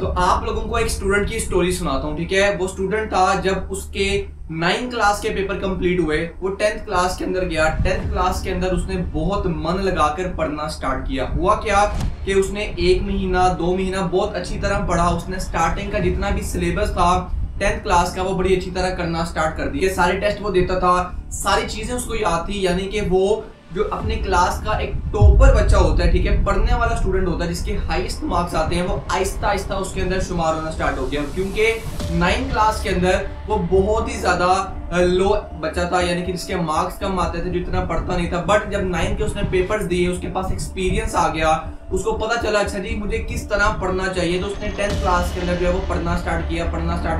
तो आप लोगों को एक स्टूडेंट की स्टोरी सुनाता हूँ, ठीक है। वो स्टूडेंट था, जब उसके 9th क्लास के पेपर कंप्लीट हुए, वो 10th क्लास के अंदर गया। 10th क्लास के अंदर उसने बहुत मन लगाकर पढ़ना स्टार्ट किया। हुआ क्या कि उसने 1 महीना 2 महीना बहुत अच्छी तरह पढ़ा। उसने स्टार्टिंग का जितना भी सिलेबस था 10th क्लास का वो बड़ी अच्छी तरह करना स्टार्ट कर दिया। सारे टेस्ट वो देता था, सारी चीजें उसको याद थी। यानी कि वो जो अपने क्लास का एक टॉपर बच्चा होता है, ठीक है, पढ़ने वाला स्टूडेंट होता है, जिसके हाईएस्ट मार्क्स आते हैं, वो आहिस्ता आहिस्ता उसके अंदर शुमार होना स्टार्ट हो गया। क्योंकि 9th क्लास के अंदर वो बहुत ही ज्यादा लो बच्चा था, यानी कि जिसके मार्क्स कम आते थे, जो इतना पढ़ता नहीं था। बट जब 9th के उसने पेपर्स दिए, उसके पास एक्सपीरियंस आ गया, उसको पता चला अच्छा जी मुझे किस तरह पढ़ना चाहिए। तो उसने 10th क्लास के अंदर जो है वो पढ़ना स्टार्ट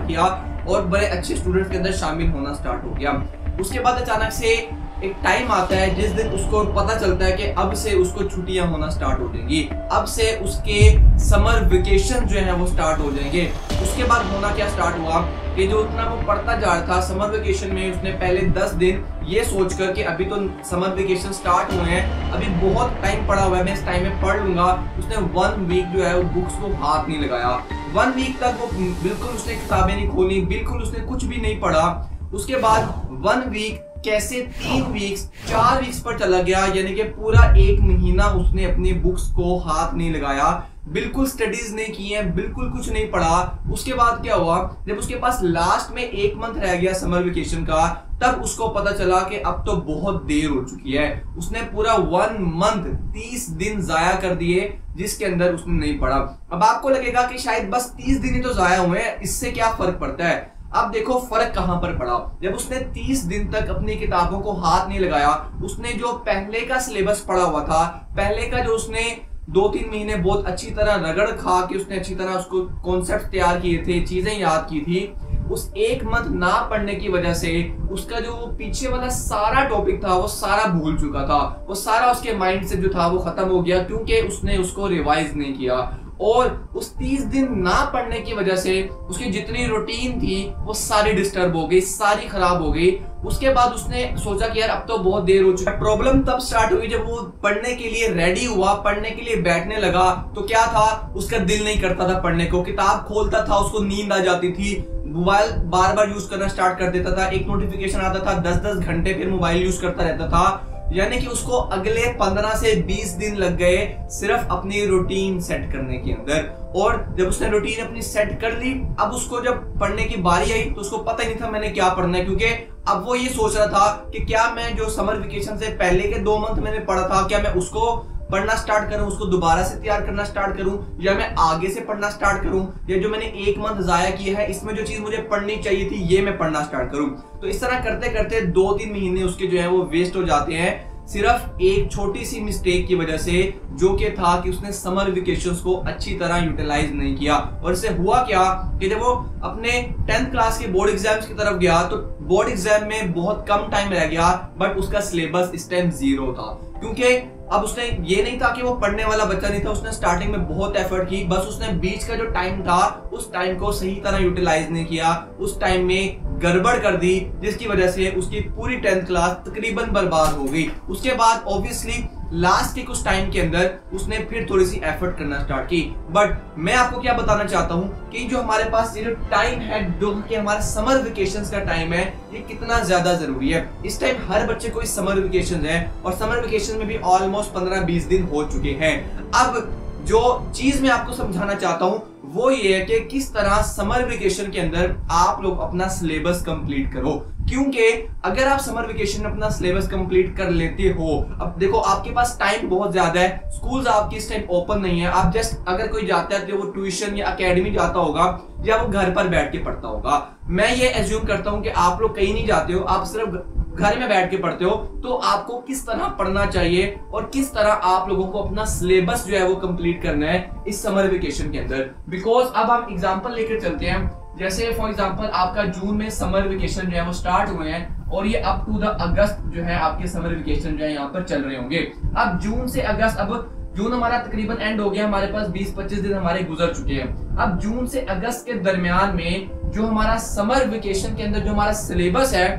किया और बड़े अच्छे स्टूडेंट्स के अंदर शामिल होना स्टार्ट हो गया। उसके बाद अचानक से एक टाइम आता है जिस दिन उसको पता चलता है कि अब से उसको छुट्टियां होना स्टार्ट हो जाएंगी, अब से उसके समर वेकेशन जो है वो स्टार्ट हो जाएंगे। उसके बाद होना क्या स्टार्ट हुआ कि जो उतना वो पढ़ता जा रहा था, समर वेकेशन में उसने पहले 10 दिन ये सोचकर कि अभी तो समर वेकेशन स्टार्ट हुए हैं, अभी बहुत टाइम पड़ा हुआ है, मैं इस टाइम में पढ़ लूंगा। उसने 1 वीक जो है वो बुक्स को हाथ नहीं लगाया। 1 वीक तक वो बिल्कुल उसने किताबें नहीं खोली, बिल्कुल उसने कुछ भी नहीं पढ़ा। उसके बाद 1 वीक कैसे 3 वीक्स 4 वीक्स पर चला गया, यानी कि पूरा 1 महीना उसने अपनी बुक्स को हाथ नहीं लगाया, बिल्कुल स्टडीज नहीं की है, बिल्कुल कुछ नहीं पढ़ा। उसके बाद क्या हुआ, जब उसके पास लास्ट में 1 मंथ रह गया समर वेकेशन का, तब उसको पता चला कि अब तो बहुत देर हो चुकी है। उसने पूरा 1 मंथ 30 दिन जाया कर दिए जिसके अंदर उसने नहीं पढ़ा। अब आपको लगेगा कि शायद बस 30 दिन ही तो जाया हुए हैं, इससे क्या फर्क पड़ता है। अब देखो फर्क कहां पर पड़ा। जब उसने 30 दिन तक अपनी किताबों को हाथ नहीं लगाया, उसने जो पहले का सिलेबस पढ़ा हुआ था, पहले का जो उसने 2-3 महीने बहुत अच्छी तरह रगड़ खा के उसने अच्छी तरह उसको कॉन्सेप्ट तैयार किए थे, चीजें याद की थी, उस 1 मंथ ना पढ़ने की वजह से उसका जो पीछे वाला सारा टॉपिक था वो सारा भूल चुका था। वो सारा उसके माइंड से जो था वो खत्म हो गया, क्योंकि उसने उसको रिवाइज नहीं किया। और उस 30 दिन ना पढ़ने की वजह से उसकी जितनी रूटीन थी वो सारी डिस्टर्ब हो गई, सारी खराब हो गई। उसके बाद उसने सोचा कि यार अब तो बहुत देर हो चुकी है। प्रॉब्लम तब स्टार्ट हुई जब वो पढ़ने के लिए रेडी हुआ, पढ़ने के लिए बैठने लगा, तो क्या था, उसका दिल नहीं करता था पढ़ने को। किताब खोलता था, उसको नींद आ जाती थी, मोबाइल बार बार यूज करना स्टार्ट कर देता था, एक नोटिफिकेशन आता था, 10-10 घंटे फिर मोबाइल यूज करता रहता था। यानी कि उसको अगले 15 से 20 दिन लग गए सिर्फ अपनी रूटीन सेट करने के अंदर। और जब उसने रूटीन अपनी सेट कर ली, अब उसको जब पढ़ने की बारी आई तो उसको पता ही नहीं था मैंने क्या पढ़ना है। क्योंकि अब वो ये सोच रहा था कि क्या मैं जो समर वेकेशन से पहले के 2 मंथ मैंने पढ़ा था, क्या मैं उसको पढ़ना स्टार्ट करूं, उसको दोबारा से तैयार करना स्टार्ट करूं, या मैं आगे से पढ़ना स्टार्ट करूं, या जो मैंने 1 मंथ जाया किया है इसमें जो चीज मुझे पढ़नी चाहिए थी ये मैं पढ़ना स्टार्ट करूं। तो इस तरह करते करते 2-3 महीने उसके जो है वो वेस्ट हो जाते हैं, सिर्फ एक छोटी सी मिस्टेक की वजह से, जो कि था कि उसने समर वेकेशंस को अच्छी तरह यूटिलाइज नहीं किया। और इससे हुआ क्या कि जब वो अपने 10th क्लास के बोर्ड एग्जाम्स की तरफ गया तो बोर्ड एग्जाम में बहुत कम टाइम रह गया, बट उसका सिलेबस इस टाइम 0 था। क्योंकि अब उसने ये नहीं था कि वो पढ़ने वाला बच्चा नहीं था, उसने स्टार्टिंग में बहुत एफर्ट की, बस उसने बीच का जो टाइम था उस टाइम को सही तरह यूटिलाइज नहीं किया, उस टाइम में गड़बड़ कर दी, जिसकी वजह से उसकी पूरी 10th क्लास तकरीबन बर्बाद हो गई। उसके बाद ऑब्वियसली लास्ट के कुछ टाइम के अंदर उसने फिर थोड़ी सी एफर्ट करना स्टार्ट की। बट मैं आपको क्या बताना चाहता हूँ कि जो हमारे पास ये जो टाइम है, जो कि हमारा समर वेकेशंस का टाइम है, ये कितना ज्यादा जरूरी है। इस टाइम हर बच्चे को इस समर वेकेशन है, और समर वेकेशन में भी ऑलमोस्ट 15-20 दिन हो चुके हैं। अब जो चीज मैं आपको समझाना चाहता हूँ वो ये है कि किस तरह समर वेकेशन के अंदर आप लोग अपना सिलेबस कंप्लीट करो। क्योंकि अगर आप समर वेकेशन में अपना सिलेबस कंप्लीट कर लेते हो, अब देखो आपके पास टाइम बहुत ज्यादा है, स्कूल्स आपकी इस टाइम ओपन नहीं है, आप जस्ट अगर कोई जाता है तो वो ट्यूशन या एकेडमी जाता होगा या वो घर पर बैठ के पढ़ता होगा। मैं ये एज्यूम करता हूं कि आप लोग कहीं नहीं जाते हो, आप सिर्फ घर में बैठ के पढ़ते हो। तो आपको किस तरह पढ़ना चाहिए और किस तरह आप लोगों को अपना सिलेबस जो है वो कंप्लीट करना है इस समर वेकेशन के अंदर। बिकॉज अब हम एग्जांपल लेकर चलते हैं, जैसे फॉर एग्जांपल आपका जून में समर वेकेशन जो है वो स्टार्ट हुए हैं, और ये अप टू द अगस्त जो है आपके समर वेकेशन जो है यहाँ पर चल रहे होंगे। अब जून से अगस्त, अब जून हमारा तकरीबन एंड हो गया, हमारे पास 20-25 दिन हमारे गुजर चुके हैं। अब जून से अगस्त के दरमियान में जो हमारा समर वेकेशन के अंदर जो हमारा सिलेबस है,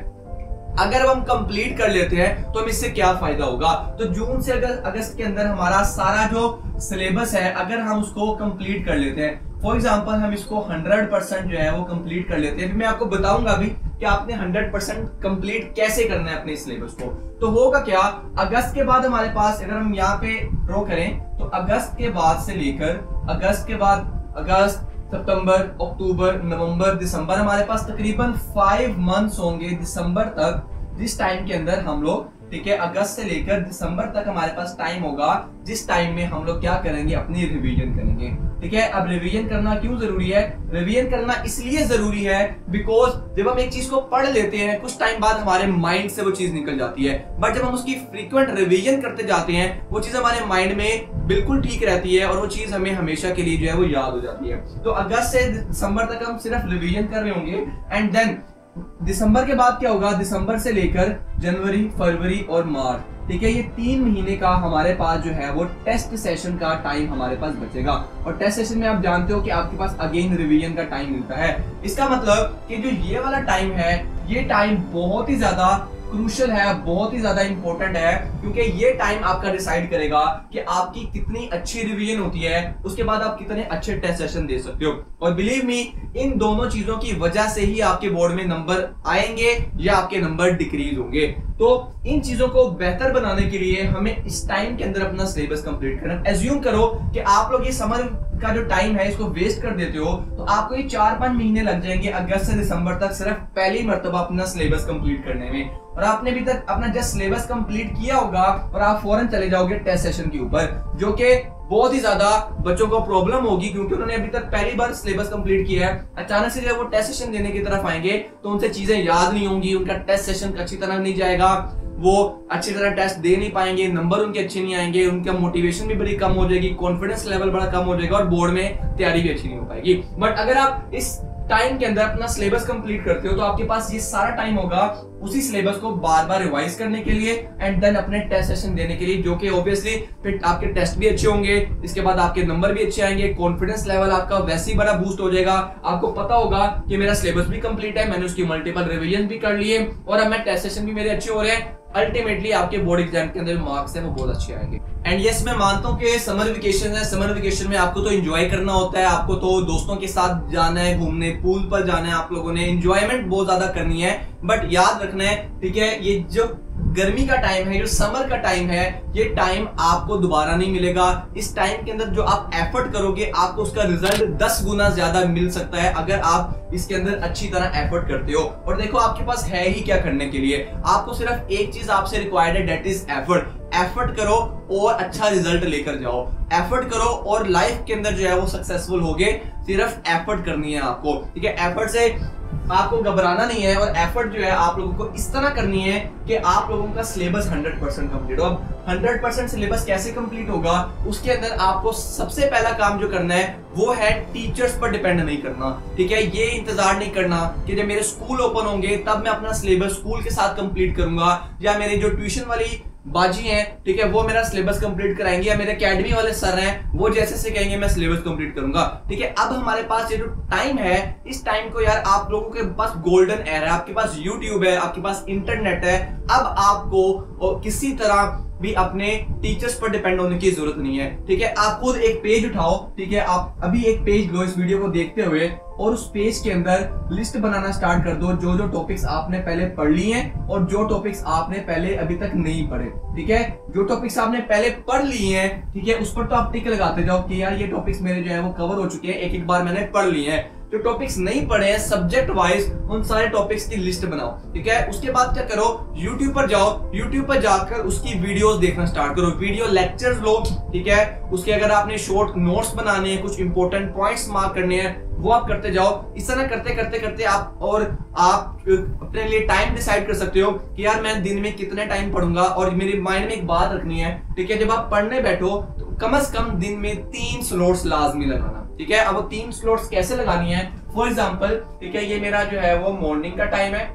अगर हम कंप्लीट कर लेते हैं तो हम इससे क्या फायदा होगा। तो जून से अगस्त के अंदर हमारा सारा जो सिलेबस है अगर हम उसको कंप्लीट कर लेते हैं, फॉर एग्जांपल हम इसको 100% जो है वो कंप्लीट कर लेते हैं। अभी मैं आपको बताऊंगा अभी कि आपने 100% कंप्लीट कैसे करना है अपने सिलेबस को। तो होगा क्या, अगस्त के बाद हमारे पास अगर हम यहाँ पे ड्रॉ करें तो अगस्त के बाद से लेकर अगस्त के बाद अगस्त, सितंबर, अक्टूबर, नवंबर, दिसंबर, हमारे पास तकरीबन 5 मंथ्स होंगे दिसंबर तक, जिस टाइम के अंदर हम लोग, ठीक है, अगस्त से लेकर दिसंबर तक हमारे पास टाइम होगा, जिस टाइम में हम लोग क्या करेंगे, अपनी रिवीजन करेंगे। ठीक है, अब रिवीजन करना क्यों जरूरी है? रिवीजन करना इसलिए जरूरी है बिकॉज जब हम एक चीज को पढ़ लेते हैं कुछ टाइम बाद हमारे माइंड से वो चीज निकल जाती है, बट जब हम उसकी फ्रीक्वेंट रिवीजन करते जाते हैं वो चीज हमारे माइंड में बिल्कुल ठीक रहती है और वो चीज हमें हमेशा के लिए जो है वो याद हो जाती है। तो अगस्त से दिसंबर तक हम सिर्फ रिवीजन कर रहे होंगे एंड देन दिसंबर के बाद क्या होगा, दिसंबर से लेकर जनवरी, फरवरी और मार्च, ठीक है, ये 3 महीने का हमारे पास जो है वो टेस्ट सेशन का टाइम हमारे पास बचेगा। और टेस्ट सेशन में आप जानते हो कि आपके पास अगेन रिवीजन का टाइम मिलता है। इसका मतलब कि जो ये वाला टाइम है, ये टाइम बहुत ही ज्यादा क्रूशियल है, बहुत ही ज्यादा इंपॉर्टेंट है, क्योंकि ये टाइम आपका डिसाइड करेगा कि आपकी कितनी अच्छी रिवीजन होती है, उसके बाद आप कितने अच्छे टेस्ट सेशन दे सकते हो। और बिलीव मी, इन दोनों चीजों की वजह से ही आपके बोर्ड में नंबर आएंगे या आपके नंबर डिक्रीज होंगे। तो इन चीजों को बेहतर बनाने के लिए हमें इस टाइम के अंदर अपना सिलेबस कंप्लीट करना। एज्यूम करो कि आप लोग ये समर का जो टाइम है इसको वेस्ट कर देते हो, तो आपको ये 4-5 महीने लग जाएंगे अगस्त से दिसंबर तक सिर्फ पहली मर्तबा अपना सिलेबस कंप्लीट करने में, और आपने अभी तक अपना जस्ट सिलेबस कंप्लीट किया होगा और आप फौरन चले जाओगे टेस्ट सेशन के ऊपर, जो कि बहुत ही ज्यादा बच्चों को प्रॉब्लम होगी क्योंकि उन्होंने अभी तक पहली बार सिलेबस कंप्लीट किया है। अचानक से जब वो टेस्ट सेशन देने की तरफ आएंगे तो उनसे चीजें याद नहीं होंगी, उनका टेस्ट सेशन अच्छी तरह नहीं जाएगा, वो अच्छी तरह टेस्ट दे नहीं पाएंगे, नंबर उनके अच्छे नहीं आएंगे, उनका मोटिवेशन भी बड़ी कम हो जाएगी, कॉन्फिडेंस लेवल बड़ा कम हो जाएगा और बोर्ड में तैयारी भी अच्छी नहीं हो पाएगी। बट अगर आप इस टाइम के अंदर अपना सिलेबस कंप्लीट करते हो तो आपके पास ये सारा टाइम होगा उसी सिलेबस को बार बार रिवाइज करने के लिए एंड देन अपने टेस्ट सेशन देने के लिए, जो कि ऑब्वियसली फिर आपके टेस्ट भी अच्छे होंगे, इसके बाद आपके नंबर भी अच्छे आएंगे, कॉन्फिडेंस लेवल आपका वैसे ही बड़ा बूस्ट हो जाएगा। आपको पता होगा कि मेरा सिलेबस भी कंप्लीट है, मैंने उसकी मल्टीपल रिवीजन भी कर लिए और अब मैं टेस्ट सेशन भी मेरे अच्छे हो रहे हैं। अल्टीमेटली आपके बोर्ड एग्जाम के अंदर मार्क्स है वो बहुत अच्छे आएंगे। एंड यस, मैं मानता हूँ कि समर वेकेशन है, समर वेकेशन में आपको तो एंजॉय करना होता है, आपको तो दोस्तों के साथ जाना है घूमने, पूल पर जाना है, आप लोगों ने एंजॉयमेंट बहुत ज्यादा करनी है। बट याद रखना है, ठीक है, ये जो गर्मी का टाइम है, जो समर का टाइम है, ये टाइम आपको दोबारा नहीं मिलेगा। इस टाइम के अंदर जो आप एफर्ट करोगे आपको उसका रिजल्ट 10 गुना ज्यादा मिल सकता है अगर आप इसके अंदर अच्छी तरह एफर्ट करते हो। और देखो आपके पास है ही क्या करने के लिए, आपको सिर्फ एक चीज आपसे रिक्वायर्ड है, दैट इज एफर्ट। एफर्ट करो और अच्छा रिजल्ट लेकर जाओ, एफर्ट करो और लाइफ के अंदर जो है वो सक्सेसफुल होगे। सिर्फ एफर्ट करनी है आपको, ठीक है, एफर्ट से आपको घबराना नहीं है और एफर्ट जो है आप लोगों को इस तरह करनी है कि आप लोगों का सिलेबस 100% कंप्लीट हो। अब 100% सिलेबस कैसे कंप्लीट होगा, उसके अंदर आपको सबसे पहला काम जो करना है वो है टीचर्स पर डिपेंड नहीं करना, ठीक है। ये इंतजार नहीं करना कि जब मेरे स्कूल ओपन होंगे तब मैं अपना सिलेबस स्कूल के साथ कंप्लीट करूंगा, या मेरे जो ट्यूशन वाली बाजी हैं, ठीक है, वो मेरा सिलेबस कंप्लीट कराएंगे, या मेरे एकेडमी वाले सर हैं वो जैसे से कहेंगे मैं सिलेबस कंप्लीट करूंगा, ठीक है। अब हमारे पास ये जो टाइम है, इस टाइम को यार आप लोगों के पास गोल्डन एरा है, आपके पास यूट्यूब है, आपके पास इंटरनेट है। अब आपको किसी तरह भी अपने टीचर्स पर डिपेंड होने की जरूरत नहीं है, ठीक है। आप खुद एक पेज उठाओ, ठीक है, आप अभी एक पेज लो इस वीडियो को देखते हुए और उस पेज के अंदर लिस्ट बनाना स्टार्ट कर दो, जो जो टॉपिक्स आपने पहले पढ़ लिए हैं और जो टॉपिक्स आपने पहले अभी तक नहीं पढ़े, ठीक है। जो टॉपिक्स आपने पहले पढ़ लिए हैं, ठीक है, उस पर तो आप टिक लगाते जाओ कि यार ये टॉपिक्स मेरे जो है वो कवर हो चुके हैं, एक एक बार मैंने पढ़ लिए हैं। जो टॉपिक्स नहीं पढ़े हैं सब्जेक्ट वाइज, उन सारे टॉपिक्स की लिस्ट बनाओ, ठीक है। उसके बाद क्या करो, YouTube पर जाओ, YouTube पर जाकर उसकी वीडियोस देखना स्टार्ट करो, वीडियो लेक्चर्स लो, ठीक है। उसके अगर आपने शॉर्ट नोट्स बनाने हैं, कुछ इंपॉर्टेंट पॉइंट्स मार्क करने हैं, वो आप करते जाओ। इस तरह करते करते करते आप अपने लिए टाइम डिसाइड कर सकते हो कि यार मैं दिन में कितने टाइम पढ़ूंगा। और मेरे माइंड में एक बात रखनी है, ठीक है, जब आप पढ़ने बैठो तो कम से कम दिन में 3 स्लॉट्स लाजमी लगाना, ठीक है। अब वो 3 स्लॉट्स कैसे लगानी है, फॉर एग्जांपल, ठीक है, ये मेरा जो है वो मॉर्निंग का टाइम है,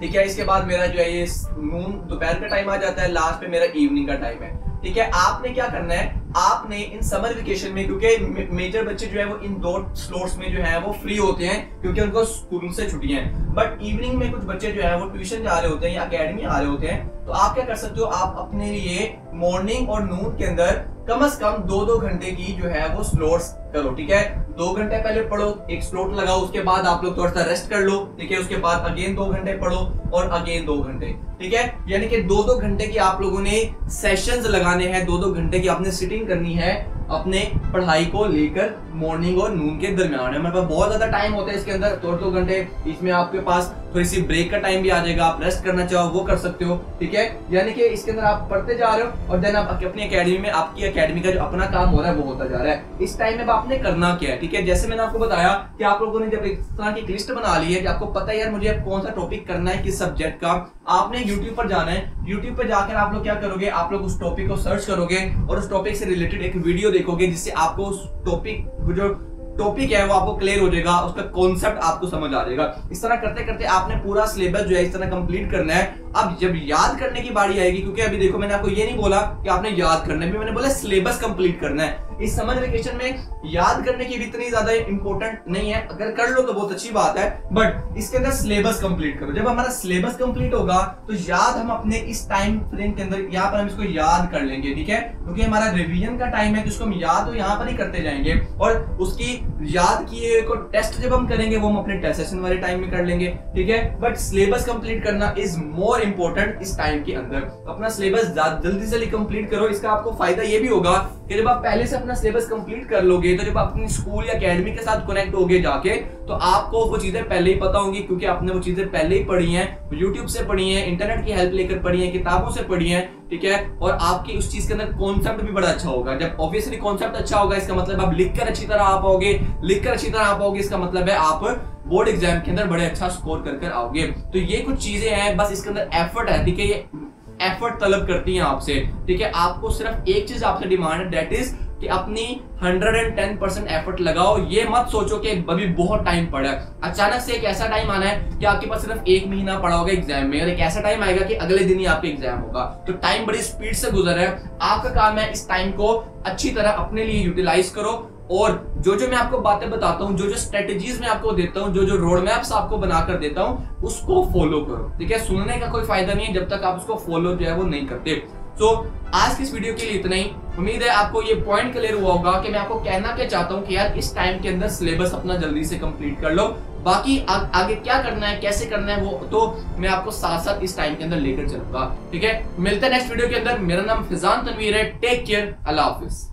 ठीक है। इसके बाद मेरा जो है ये नून दोपहर का टाइम आ जाता है, लास्ट पे मेरा इवनिंग का टाइम है, ठीक है। आपने क्या करना है, आपने इन समर वेकेशन में, क्योंकि मेजर बच्चे जो है वो इन 2 स्लॉट्स में जो है वो फ्री होते हैं क्योंकि उनको स्कूल से छुट्टियां हैं, बट इवनिंग में कुछ बच्चे जो है वो ट्यूशन जा रहे होते हैं या अकेडमी आ रहे होते हैं। तो आप क्या कर सकते हो, आप अपने लिए मॉर्निंग और नून के अंदर कम से कम 2-2 घंटे की जो है वो स्लॉट्स करो, ठीक है। 2 घंटे पहले पढ़ो, एक स्लॉट लगाओ, उसके बाद आप लोग थोड़ा सा रेस्ट कर लो, ठीक है, उसके बाद अगेन 2 घंटे पढ़ो और अगेन 2 घंटे, ठीक है। यानी कि 2-2 घंटे की आप लोगों ने सेशंस लगाने हैं, 2-2 घंटे की आपने सिटिंग करनी है अपने पढ़ाई को लेकर मॉर्निंग और नून के दरमियान है। मतलब बहुत ज्यादा टाइम होता है इसके अंदर, 2-2 घंटे, इसमें आपके पास थोड़ी सी ब्रेक का टाइम भी आ जाएगा, आप रेस्ट करना चाहो वो कर सकते हो, ठीक है। यानी कि इसके अंदर आप पढ़ते जा रहे हो और देन आप अपनी एकेडमी में, आपकी एकेडमी का जो अपना काम हो रहा है वो होता जा रहा है। इस टाइम में आपने करना क्या है, ठीक है। जैसे मैंने आपको बताया कि आप लोगों ने जब इस तरह की लिस्ट बना ली है कि आपको पता है यार मुझे अब कौन सा टॉपिक करना है, किस सब्जेक्ट का, आपने यूट्यूब पर जाना है। यूट्यूब पर जाकर आप लोग क्या करोगे, आप लोग उस टॉपिक को सर्च करोगे और उस टॉपिक से रिलेटेड एक वीडियो देखोगे, जिससे आपको उस टॉपिक जो टॉपिक है वो आपको क्लियर हो जाएगा, उसका कॉन्सेप्ट आपको समझ आ जाएगा। इस तरह करते करते आपने पूरा सिलेबस जो है इस तरह कंप्लीट करना है। अब जब याद करने की बारी आएगी, क्योंकि अभी देखो मैंने आपको ये नहीं बोला कि आपने याद करना है, मैंने बोला सिलेबस कंप्लीट करना है। इस समर वेकेशन में याद करने की भी इतनी ज्यादा इंपॉर्टेंट नहीं है, अगर कर लो तो बहुत अच्छी बात है, बट इसके अंदर सिलेबस कंप्लीट करो। जब हमारा सिलेबस कंप्लीट होगा तो याद हम अपने इस टाइम फ्रेम के अंदर यहाँ पर हम इसको याद कर लेंगे, ठीक है, क्योंकि हमारा रिवीजन का टाइम है तो इसको हम याद तो यहाँ पर ही करते जाएंगे और उसकी याद किए को टेस्ट जब हम करेंगे वो हम अपने टेस्ट सेशन वाले टाइम में कर लेंगे, ठीक है। बट सिलेबस कंप्लीट करना इज मोर इंपॉर्टेंट इस टाइम के अंदर। अपना सिलेबस जल्दी से कंप्लीट करो। इसका आपको फायदा ये भी होगा कि जब आप पहले से अपना सिलेबस कंप्लीट कर लोगे तो जब आप अपनी स्कूल या एकेडमी के साथ कनेक्ट होगे जाके, तो आपको वो चीजें पहले ही पता होंगी, क्योंकि आपने वो चीजें पहले ही पढ़ी हैं, यूट्यूब से पढ़ी हैं, इंटरनेट की हेल्प लेकर पढ़ी हैं, किताबों से पढ़ी हैं, ठीक है। और आपकी उस चीज के अंदर कॉन्सेप्ट भी बड़ा अच्छा होगा। जब ऑब्वियसली कॉन्सेप्ट अच्छा होगा इसका मतलब आप लिखकर अच्छी तरह आ पाओगे, लिखकर अच्छी तरह आ पाओगे, इसका मतलब है आप बोर्ड एग्जाम के अंदर बड़े अच्छा स्कोर कर आओगे। तो ये कुछ चीजें हैं, बस इसके अंदर एफर्ट है, ठीक है, ये एफर्ट तलब करती हैं आपसे, ठीक है। आपको सिर्फ एक चीज आपसे डिमांड है, दैट इज कि अपनी 110% एफर्ट लगाओ। ये मत सोचो कि अभी बहुत टाइम पड़ा है। अचानक से एक ऐसा टाइम आना है कि आपके पास सिर्फ 1 महीना पड़ा होगा एग्जाम में, और एक ऐसा टाइम आएगा कि अगले दिन ही आपका एग्जाम होगा। तो टाइम बड़ी स्पीड से गुजर रहा है, आपका काम है इस टाइम को अच्छी तरह अपने लिए यूटिलाइज करो। और जो जो मैं आपको बातें बताता हूँ, जो जो स्ट्रेटेजीज मैं आपको देता हूँ, जो जो रोड मैप्स आपको बनाकर देता हूँ, उसको फॉलो करो, ठीक है। सुनने का कोई फायदा नहीं है जब तक आप उसको फॉलो जो है वो नहीं करते। तो आज की इस वीडियो के लिए इतना ही। उम्मीद है आपको ये पॉइंट क्लियर हुआ होगा कि मैं आपको कहना क्या चाहता हूँ कि यार इस टाइम के अंदर सिलेबस अपना जल्दी से कंप्लीट कर लो। बाकी आगे क्या करना है, कैसे करना है, वो तो मैं आपको साथ साथ इस टाइम के अंदर लेकर चलूंगा, ठीक है। मिलते हैं नेक्स्ट वीडियो के अंदर। मेरा नाम फिजान तनवीर है। टेक केयर, अल्लाह हाफिज।